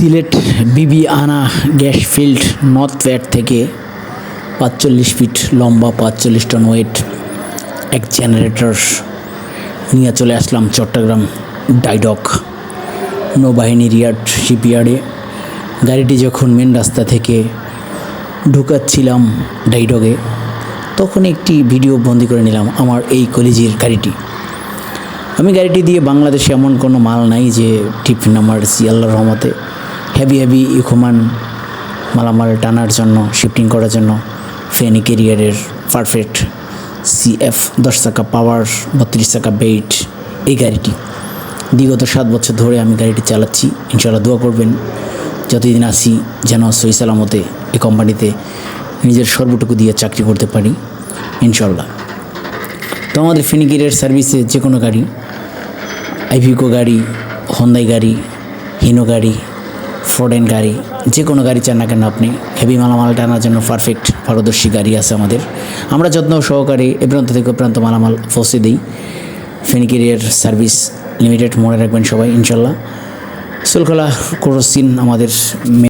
সিলেট বিবি আনা gas field north pad থেকে ৪৫ fit লম্বা ৪৫ টন ওয়েট এক জেনারেটর নিয়ে চলে আসলাম চট্টগ্রাম ডাইডক নৌবাহিনীর শিপইয়ার্ডে। গাড়িটি যখন মেন রাস্তা থেকে ঢুকাচ্ছিলাম ডাইডকে, তখন একটি ভিডিও বন্দি করে নিলাম আমার এই কলিজির গাড়িটি। আমি গাড়িটি দিয়ে বাংলাদেশে এমন কোনো মাল নাই যে টিপ নামারছি আল্লাহর রহমতে। হেভি ইকুইপমেন্ট মালামাল টানার জন্য, শিফটিং করার জন্য ফেনী ক্যারিয়ারের পারফেক্ট CF 10 চাকা পাওয়ার 32 চাকা বেইট এই গাড়িটি বিগত 7 বছর ধরে আমি গাড়িটি চালাচ্ছি। ইনশাআল্লাহ দোয়া করবেন যতদিন আসি যেন সহি সালামতে এই কোম্পানিতে নিজের সর্বটুকু দিয়ে চাকরি করতে পারি ইনশাআল্লাহ। তো আমাদের ফেনী ক্যারিয়ার সার্ভিসে যে কোনো গাড়ি, আইভিকো গাড়ি, হন্ডাই গাড়ি, হিনো গাড়ি, ফোর্ডেন গাড়ি, যে কোনো গাড়ি চান না কেন আপনি, হেভি মালামাল টানার জন্য পারফেক্ট পারদর্শী গাড়ি আছে আমাদের। আমরা যত্ন সহকারে এ প্রান্ত থেকে প্রান্ত মালামাল পৌঁছে দিই। ফেনী ক্যারিয়ার সার্ভিস লিমিটেড মনে রাখবেন সবাই ইনশাল্লাহ। সুলখোলা ক্রসিন আমাদের